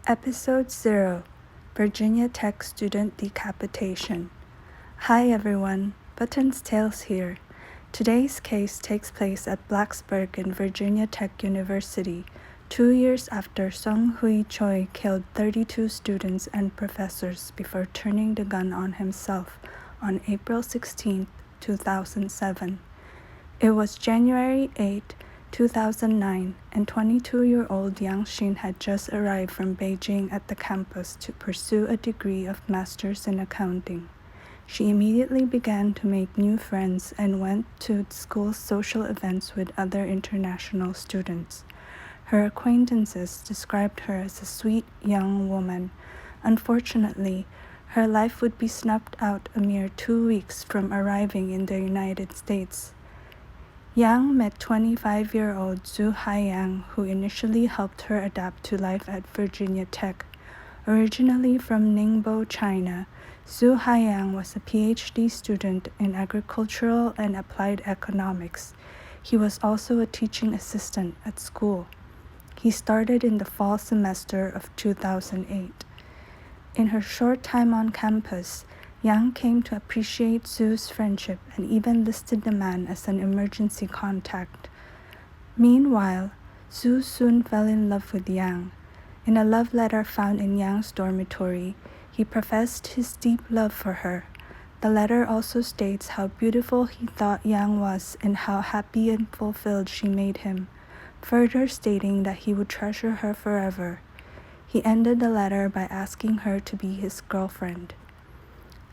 Episode 0 Virginia Tech Student Decapitation. Hi everyone, Buttons Tales here. Today's case takes place at Blacksburg in Virginia Tech University, 2 years after Sung Hui Choi killed 32 students and professors before turning the gun on himself on April 16, 2007. It was January 8, 2009, and 22-year-old Yang Xin had just arrived from Beijing at the campus to pursue a degree of master's in accounting. She immediately began to make new friends and went to school's social events with other international students. Her acquaintances described her as a sweet young woman. Unfortunately, her life would be snuffed out a mere 2 weeks from arriving in the United States. Yang met 25-year-old Zhu Haiyang, who initially helped her adapt to life at Virginia Tech. Originally from Ningbo, China, Zhu Haiyang was a PhD student in agricultural and applied economics. He was also a teaching assistant at school. He started in the fall semester of 2008. In her short time on campus, Yang came to appreciate Zhu's friendship and even listed the man as an emergency contact. Meanwhile, Zhu soon fell in love with Yang. In a love letter found in Yang's dormitory, he professed his deep love for her. The letter also states how beautiful he thought Yang was and how happy and fulfilled she made him, further stating that he would treasure her forever. He ended the letter by asking her to be his girlfriend.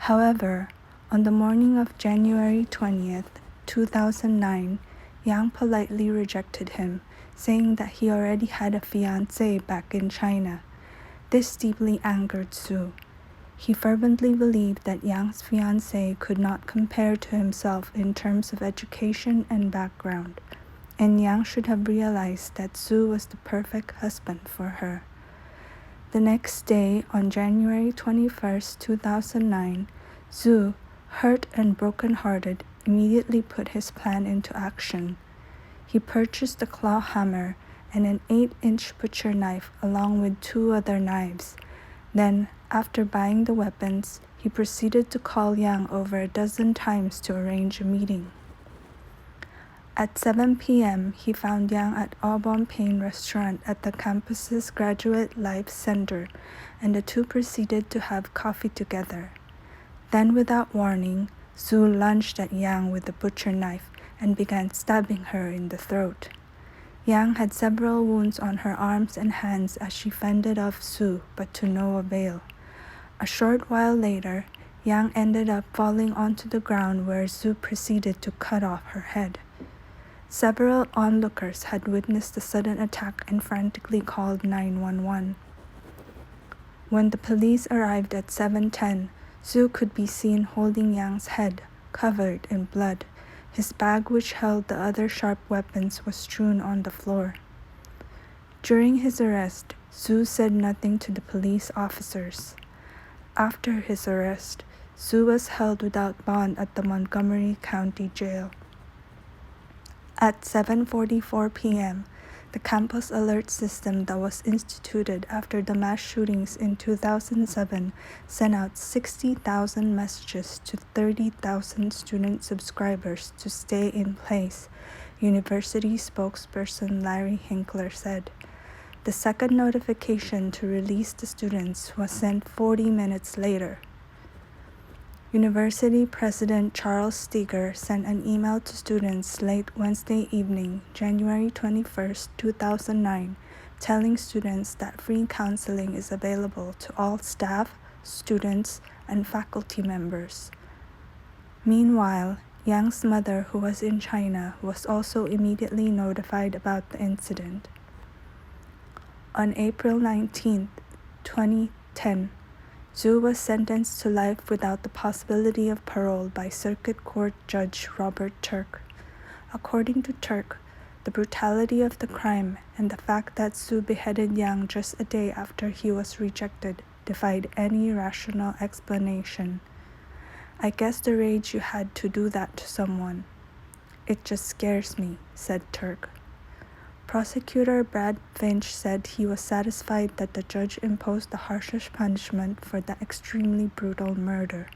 However, on the morning of January 20th, 2009, Yang politely rejected him, saying that he already had a fiancée back in China. This deeply angered Zhu. He fervently believed that Yang's fiancée could not compare to himself in terms of education and background, and Yang should have realized that Zhu was the perfect husband for her. The next day, on January 21st, 2009, Zhu, hurt and broken-hearted, immediately put his plan into action. He purchased a claw hammer and an 8-inch butcher knife along with 2 other knives. Then, after buying the weapons, he proceeded to call Yang over a dozen times to arrange a meeting. At 7 p.m., he found Yang at Au Bon Pain restaurant at the campus's Graduate Life Center, and the two proceeded to have coffee together. Then, without warning, Zhu lunged at Yang with the butcher knife and began stabbing her in the throat. Yang had several wounds on her arms and hands as she fended off Zhu, but to no avail. A short while later, Yang ended up falling onto the ground where Zhu proceeded to cut off her head. Several onlookers had witnessed the sudden attack and frantically called 911. When the police arrived at 7:10, Zhu could be seen holding Yang's head, covered in blood. His bag, which held the other sharp weapons, was strewn on the floor. During his arrest, Zhu said nothing to the police officers. After his arrest, Zhu was held without bond at the Montgomery County Jail. At 7:44 p.m., the campus alert system that was instituted after the mass shootings in 2007 sent out 60,000 messages to 30,000 student subscribers to stay in place, university spokesperson Larry Hinkler said. The second notification to release the students was sent 40 minutes later. University President Charles Steger sent an email to students late Wednesday evening, January 21, 2009, telling students that free counseling is available to all staff, students, and faculty members. Meanwhile, Yang's mother, who was in China, was also immediately notified about the incident. On April 19, 2010, Zhu was sentenced to life without the possibility of parole by Circuit Court Judge Robert Turk. According to Turk, the brutality of the crime and the fact that Zhu beheaded Yang just a day after he was rejected defied any rational explanation. "I guess the rage you had to do that to someone. It just scares me," said Turk. Prosecutor Brad Finch said he was satisfied that the judge imposed the harshest punishment for the extremely brutal murder.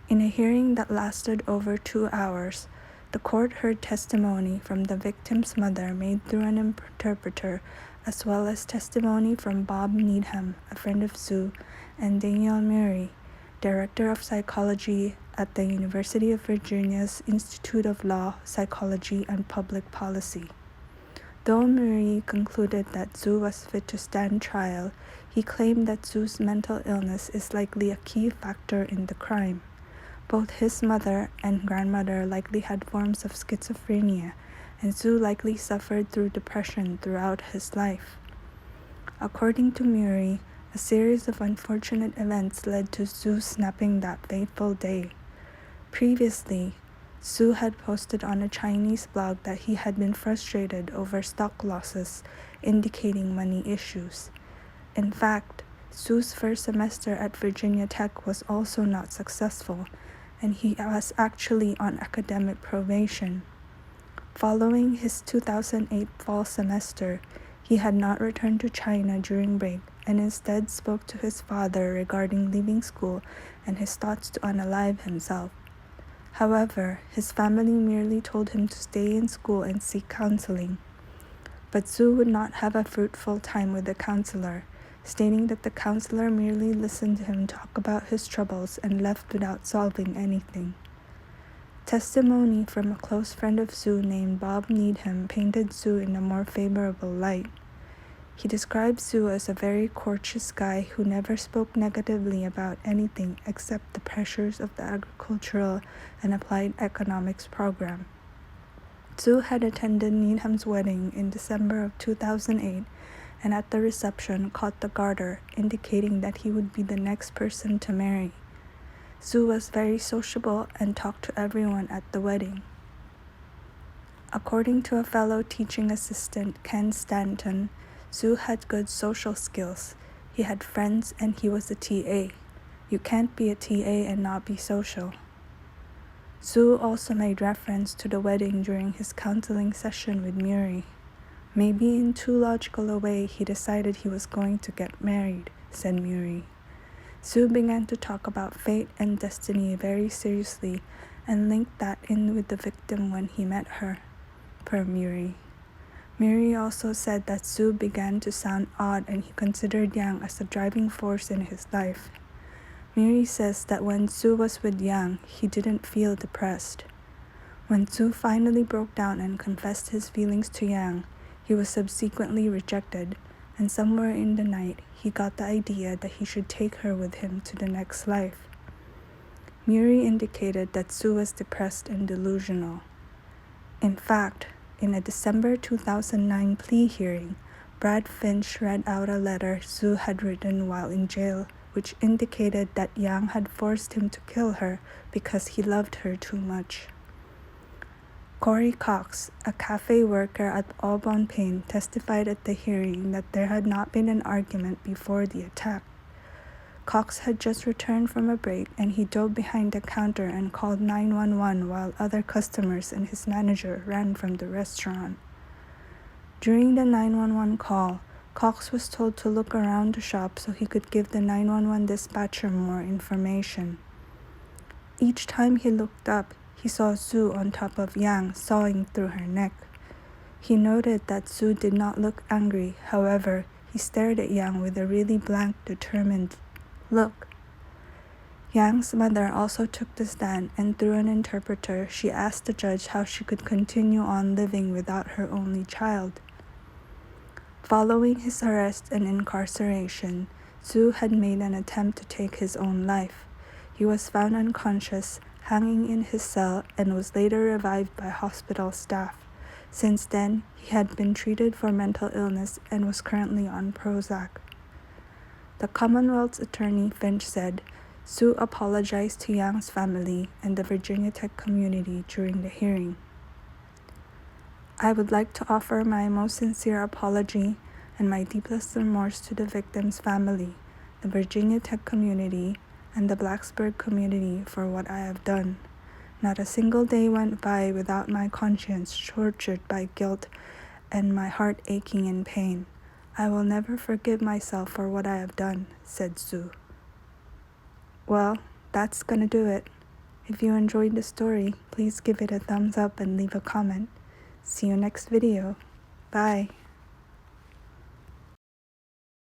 In a hearing that lasted over 2 hours, the court heard testimony from the victim's mother made through an interpreter, as well as testimony from Bob Needham, a friend of Sue, and Daniel Murray, director of psychology at the University of Virginia's Institute of Law, Psychology, and Public Policy. Though Murray concluded that Sue was fit to stand trial, he claimed that Sue's mental illness is likely a key factor in the crime. Both his mother and grandmother likely had forms of schizophrenia, and Sue likely suffered through depression throughout his life. According to Murray, a series of unfortunate events led to Sue snapping that fateful day. Previously, Sue had posted on a Chinese blog that he had been frustrated over stock losses, indicating money issues. In fact, Sue's first semester at Virginia Tech was also not successful, and he was actually on academic probation. Following his 2008 fall semester, he had not returned to China during break and instead spoke to his father regarding leaving school and his thoughts to unalive himself. However, his family merely told him to stay in school and seek counseling. But Sue would not have a fruitful time with the counselor, stating that the counselor merely listened to him talk about his troubles and left without solving anything. Testimony from a close friend of Sue named Bob Needham painted Sue in a more favorable light. He described Sue as a very courteous guy who never spoke negatively about anything except the pressures of the agricultural and applied economics program. Sue had attended Needham's wedding in December of 2008 and at the reception caught the garter, indicating that he would be the next person to marry. Sue was very sociable and talked to everyone at the wedding. According to a fellow teaching assistant, Ken Stanton, Sue had good social skills. He had friends and he was a TA. You can't be a TA and not be social. Sue also made reference to the wedding during his counseling session with Murray. Maybe in too logical a way he decided he was going to get married, said Murray. Sue began to talk about fate and destiny very seriously and linked that in with the victim when he met her, per Murray. Murray also said that Sue began to sound odd and he considered Yang as the driving force in his life. Murray says that when Sue was with Yang, he didn't feel depressed. When Sue finally broke down and confessed his feelings to Yang, he was subsequently rejected, and somewhere in the night, he got the idea that he should take her with him to the next life. Murray indicated that Sue was depressed and delusional. In fact, in a December 2009 plea hearing, Brad Finch read out a letter Sue had written while in jail, which indicated that Yang had forced him to kill her because he loved her too much. Corey Cox, a cafe worker at Aubon Payne, testified at the hearing that there had not been an argument before the attack. Cox had just returned from a break and he dove behind the counter and called 911 while other customers and his manager ran from the restaurant. During the 911 call, Cox was told to look around the shop so he could give the 911 dispatcher more information. Each time he looked up, he saw Sue on top of Yang sawing through her neck. He noted that Sue did not look angry, however, he stared at Yang with a really blank, determined look. Yang's mother also took the stand, and through an interpreter, she asked the judge how she could continue on living without her only child. Following his arrest and incarceration, Sue had made an attempt to take his own life. He was found unconscious, hanging in his cell, and was later revived by hospital staff. Since then, he had been treated for mental illness and was currently on Prozac. The Commonwealth's attorney Finch said, Sue apologized to Yang's family and the Virginia Tech community during the hearing. I would like to offer my most sincere apology and my deepest remorse to the victim's family, the Virginia Tech community, and the Blacksburg community for what I have done. Not a single day went by without my conscience tortured by guilt and my heart aching in pain. I will never forgive myself for what I have done, said Sue. Well, that's gonna do it. If you enjoyed the story, please give it a thumbs up and leave a comment. See you next video. Bye.